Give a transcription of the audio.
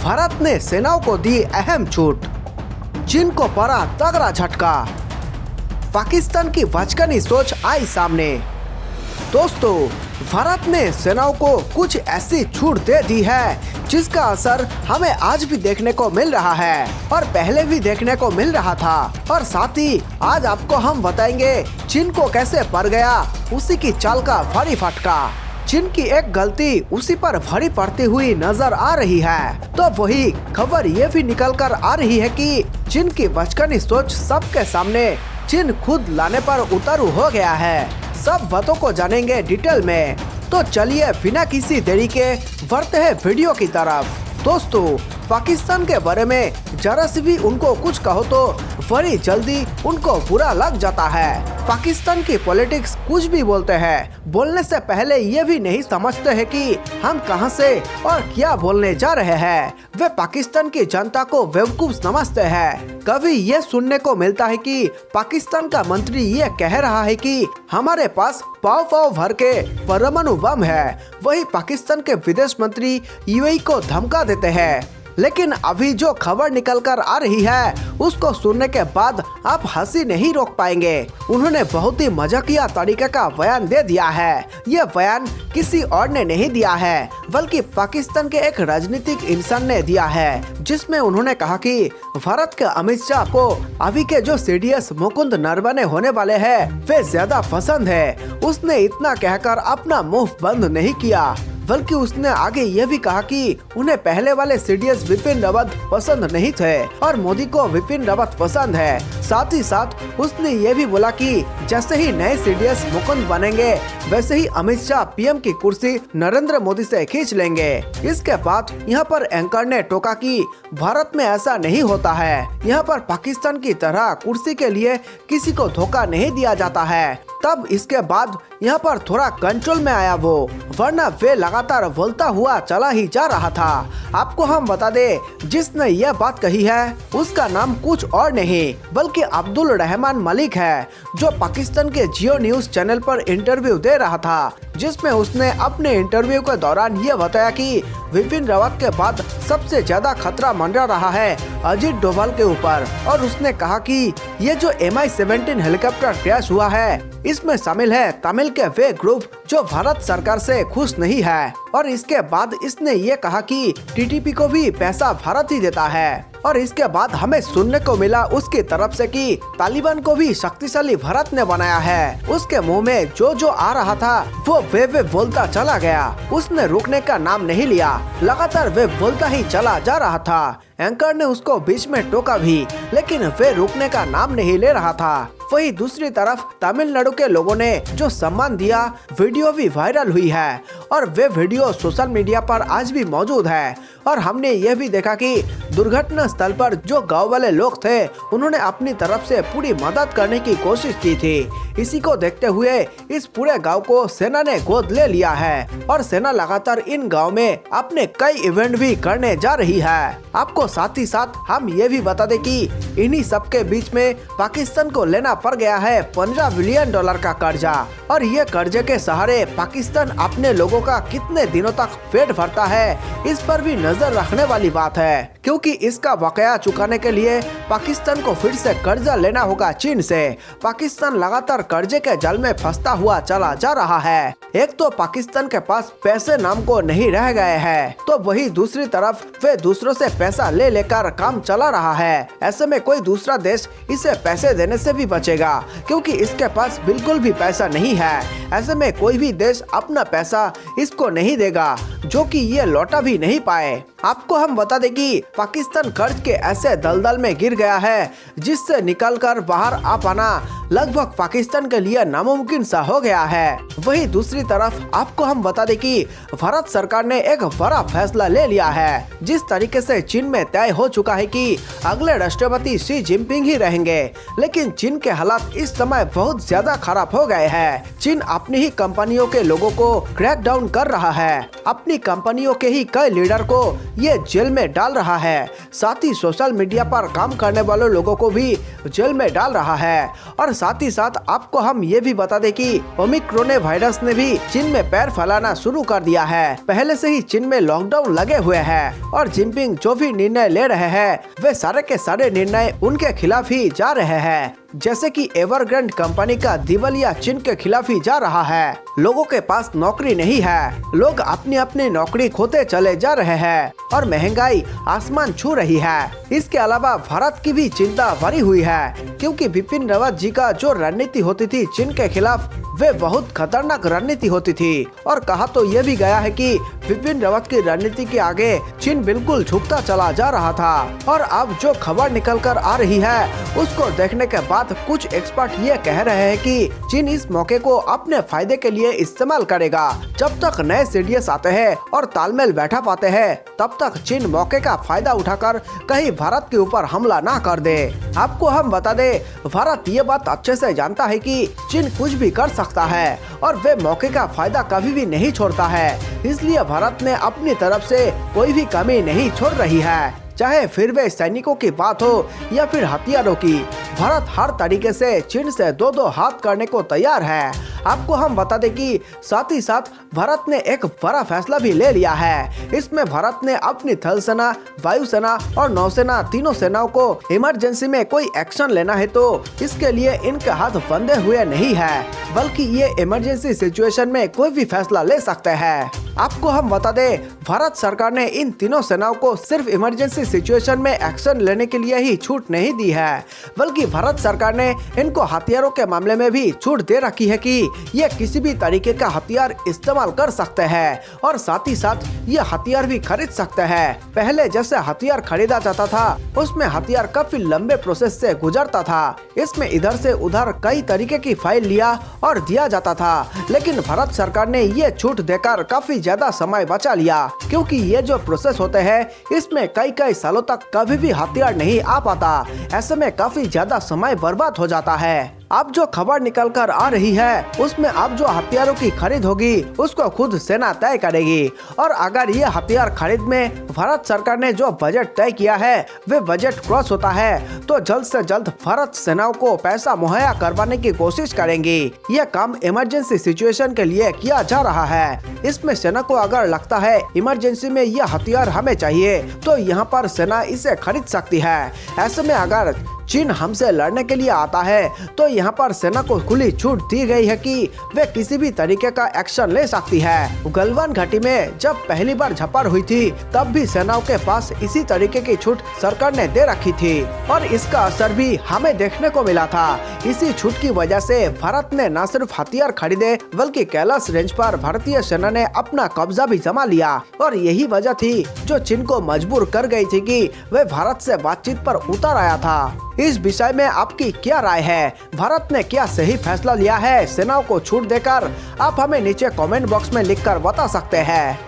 भारत ने सेनाओं को दी अहम छूट, चीन को पड़ा तगड़ा झटका, पाकिस्तान की बचकानी सोच आई सामने। दोस्तों, भारत ने सेनाओं को कुछ ऐसी छूट दे दी है जिसका असर हमें आज भी देखने को मिल रहा है और पहले भी देखने को मिल रहा था। और साथ ही आज आपको हम बताएंगे चीन को कैसे पड़ गया उसी की चाल का भारी फटका। चीन की एक गलती उसी पर भारी पड़ती हुई नजर आ रही है। तो वही खबर ये भी निकल कर आ रही है कि चीन की बचकानी सोच सबके सामने चीन खुद लाने पर उतारू हो गया है। सब बातों को जानेंगे डिटेल में, तो चलिए बिना किसी देरी के बढ़ते हैं वीडियो की तरफ। दोस्तों, पाकिस्तान के बारे में जरा सी भी उनको कुछ कहो तो बड़ी जल्दी उनको बुरा लग जाता है। पाकिस्तान की पॉलिटिक्स कुछ भी बोलते हैं, बोलने से पहले ये भी नहीं समझते हैं कि हम कहां से और क्या बोलने जा रहे हैं। वे पाकिस्तान की जनता को बेवकूफ समझते हैं। कभी ये सुनने को मिलता है कि पाकिस्तान का मंत्री ये कह रहा है कि हमारे पास पाव पाव भर के परमाणु बम है, वही पाकिस्तान के विदेश मंत्री यूएई को धमका देते हैं। लेकिन अभी जो खबर निकल कर आ रही है उसको सुनने के बाद आप हंसी नहीं रोक पाएंगे। उन्होंने बहुत ही मजाकिया तरीके का बयान दे दिया है। ये बयान किसी और ने नहीं दिया है बल्कि पाकिस्तान के एक राजनीतिक इंसान ने दिया है, जिसमें उन्होंने कहा कि भारत के अमित शाह को अभी के जो सीडीएस मुकुंद नरवणे होने वाले हैं वे ज्यादा पसंद है। उसने इतना कहकर अपना मुंह बंद नहीं किया, बल्कि उसने आगे ये भी कहा कि उन्हें पहले वाले सीडीएस विपिन रावत पसंद नहीं थे और मोदी को विपिन रावत पसंद है। साथ ही साथ उसने ये भी बोला कि जैसे ही नए सीडीएस मुकुंद बनेंगे वैसे ही अमित शाह पीएम की कुर्सी नरेंद्र मोदी से खींच लेंगे। इसके बाद यहाँ पर एंकर ने टोका कि भारत में ऐसा नहीं होता है, यहाँ पर पाकिस्तान की तरह कुर्सी के लिए किसी को धोखा नहीं दिया जाता है। तब इसके बाद यहाँ पर थोड़ा कंट्रोल में आया वो, वरना वे लगातार बोलता हुआ चला ही जा रहा था। आपको हम बता दे जिसने यह बात कही है उसका नाम कुछ और नहीं बल्कि अब्दुल रहमान मलिक है, जो पाकिस्तान के जियो न्यूज चैनल पर इंटरव्यू दे रहा था, जिसमें उसने अपने इंटरव्यू के दौरान ये बताया कि विपिन रावत के बाद सबसे ज्यादा खतरा मंडरा रहा है अजीत डोभाल के ऊपर। और उसने कहा कि ये जो MI-17 हेलीकॉप्टर क्रैश हुआ है इसमें शामिल है तमिल के वे ग्रुप जो भारत सरकार से खुश नहीं है। और इसके बाद इसने ये कहा कि टीटीपी को भी पैसा भारत ही देता है। और इसके बाद हमें सुनने को मिला उसकी तरफ से कि तालिबान को भी शक्तिशाली भारत ने बनाया है। उसके मुंह में जो आ रहा था वो वे बोलता चला गया, उसने रुकने का नाम नहीं लिया, लगातार वे बोलता ही चला जा रहा था। एंकर ने उसको बीच में टोका भी, लेकिन वे रुकने का नाम नहीं ले रहा था। वही दूसरी तरफ तमिलनाडु के लोगों ने जो सम्मान दिया, वीडियो भी वायरल हुई है और वे वीडियो सोशल मीडिया पर आज भी मौजूद है। और हमने यह भी देखा कि दुर्घटना स्थल पर जो गांव वाले लोग थे उन्होंने अपनी तरफ से पूरी मदद करने की कोशिश की थी। इसी को देखते हुए इस पूरे गांव को सेना ने गोद ले लिया है और सेना लगातार इन गांव में अपने कई इवेंट भी करने जा रही है। आपको साथ ही साथ हम ये भी बता दें कि इन्हीं सब के बीच में पाकिस्तान को लेना पड़ गया है $15 बिलियन का कर्जा। और ये कर्जे के सहारे पाकिस्तान अपने लोगों का कितने दिनों तक पेट भरता है इस पर भी नजर रखने वाली बात है, क्योंकि इसका बकाया चुकाने के लिए पाकिस्तान को फिर से कर्जा लेना होगा चीन से। पाकिस्तान लगातार कर्जे के जाल में फंसता हुआ चला जा रहा है। एक तो पाकिस्तान के पास पैसे नाम को नहीं रह गए हैं, तो वही दूसरी तरफ वे दूसरों से पैसा ले लेकर काम चला रहा है। ऐसे में कोई दूसरा देश इसे पैसे देने से भी बचेगा, क्योंकि इसके पास बिल्कुल भी पैसा नहीं है। ऐसे में कोई भी देश अपना पैसा इसको नहीं देगा, जो कि ये लौटा भी नहीं पाए। आपको हम बता दें कि पाकिस्तान कर्ज के ऐसे दलदल में गिर गया है जिससे निकलकर बाहर आ पाना लगभग पाकिस्तान के लिए नामुमकिन सा हो गया है। वही दूसरी तरफ आपको हम बता दें कि भारत सरकार ने एक बड़ा फैसला ले लिया है, जिस तरीके से चीन में तय हो चुका है कि अगले राष्ट्रपति शी जिनपिंग ही रहेंगे। लेकिन चीन के हालात इस समय बहुत ज्यादा खराब हो गए हैं। चीन अपनी ही कंपनियों के लोगों को क्रैकडाउन कर रहा है, अपनी कंपनियों के ही कई लीडर को ये जेल में डाल रहा है, साथ ही सोशल मीडिया पर काम करने वाले लोगों को भी जेल में डाल रहा है। और साथ ही साथ आपको हम ये भी बता दें कि ओमिक्रॉन वायरस ने भी चीन में पैर फैलाना शुरू कर दिया है। पहले से ही चीन में लॉकडाउन लगे हुए हैं और जिनपिंग जो भी निर्णय ले रहे हैं वे सारे के सारे निर्णय उनके खिलाफ ही जा रहे हैं। जैसे कि एवरग्रांड कंपनी का दिवालिया चीन के खिलाफ ही जा रहा है। लोगों के पास नौकरी नहीं है, लोग अपनी अपनी नौकरी खोते चले जा रहे हैं और महंगाई आसमान छू रही है। इसके अलावा भारत की भी चिंता भरी हुई है, क्योंकि बिपिन रावत जी का जो रणनीति होती थी चीन के खिलाफ वे बहुत खतरनाक रणनीति होती थी। और कहा तो ये भी गया है कि बिपिन रावत की रणनीति के आगे चीन बिल्कुल झुकता चला जा रहा था। और अब जो खबर निकल कर आ रही है उसको देखने के बाद कुछ एक्सपर्ट ये कह रहे हैं कि चीन इस मौके को अपने फायदे के लिए इस्तेमाल करेगा। जब तक नए सीडीएस आते हैं और तालमेल बैठा पाते हैं तब तक चीन मौके का फायदा उठाकर कहीं भारत के ऊपर हमला ना कर दे। आपको हम बता दे, भारत ये बात अच्छे से जानता है कि चीन कुछ भी कर सकता है और वे मौके का फायदा कभी भी नहीं छोड़ता है। इसलिए भारत ने अपनी तरफ से कोई भी कमी नहीं छोड़ रही है, चाहे फिर वे सैनिकों की बात हो या फिर हथियारों की। भारत हर तरीके से चीन से दो दो हाथ करने को तैयार है। आपको हम बता दें कि साथ ही साथ भारत ने एक बड़ा फैसला भी ले लिया है। इसमें भारत ने अपनी थल सेना, वायुसेना और नौसेना तीनों सेनाओं को इमरजेंसी में कोई एक्शन लेना है तो इसके लिए इनके हाथ बंधे हुए नहीं है, बल्कि ये इमरजेंसी सिचुएशन में कोई भी फैसला ले सकते हैं। आपको हम बता दें, भारत सरकार ने इन तीनों सेनाओं को सिर्फ इमरजेंसी सिचुएशन में एक्शन लेने के लिए ही छूट नहीं दी है, बल्कि भारत सरकार ने इनको हथियारों के मामले में भी छूट दे रखी है कि ये किसी भी तरीके का हथियार इस्तेमाल कर सकते हैं और साथ ही साथ ये हथियार भी खरीद सकते हैं। पहले जैसे हथियार खरीदा जाता था उसमें हथियार काफी लंबे प्रोसेस से गुजरता था। इसमें इधर से उधर कई तरीके की फाइल लिया और दिया जाता था, लेकिन भारत सरकार ने ये छूट देकर काफी ज्यादा समय बचा लिया, क्योंकि ये जो प्रोसेस होते हैं इसमें कई कई सालों तक कभी भी हथियार नहीं आ पाता। ऐसे में काफी ज्यादा समय बर्बाद हो जाता है। अब जो खबर निकल कर आ रही है उसमें अब जो हथियारों की खरीद होगी उसको खुद सेना तय करेगी। और अगर ये हथियार खरीद में भारत सरकार ने जो बजट तय किया है वे बजट क्रॉस होता है तो जल्द से जल्द भारत सेनाओं को पैसा मुहैया करवाने की कोशिश करेंगी। यह काम इमरजेंसी सिचुएशन के लिए किया जा रहा है। इसमें सेना को अगर लगता है इमरजेंसी में यह हथियार हमें चाहिए तो यहाँ पर सेना इसे खरीद सकती है। ऐसे में अगर चीन हमसे लड़ने के लिए आता है तो यहाँ पर सेना को खुली छूट दी गई है कि वे किसी भी तरीके का एक्शन ले सकती है। गलवान घाटी में जब पहली बार झपड़ हुई थी तब भी सेनाओं के पास इसी तरीके की छूट सरकार ने दे रखी थी और इसका असर भी हमें देखने को मिला था। इसी छूट की वजह से भारत ने न सिर्फ हथियार खरीदे बल्कि कैलाश रेंज पर भारतीय सेना ने अपना कब्जा भी जमा लिया और यही वजह थी जो चीन को मजबूर कर गई थी कि वे भारत से बातचीत पर उतर आया था। इस विषय में आपकी क्या राय है? भारत ने क्या सही फैसला लिया है सेनाओं को छूट देकर? आप हमें नीचे कमेंट बॉक्स में लिखकर बता सकते हैं।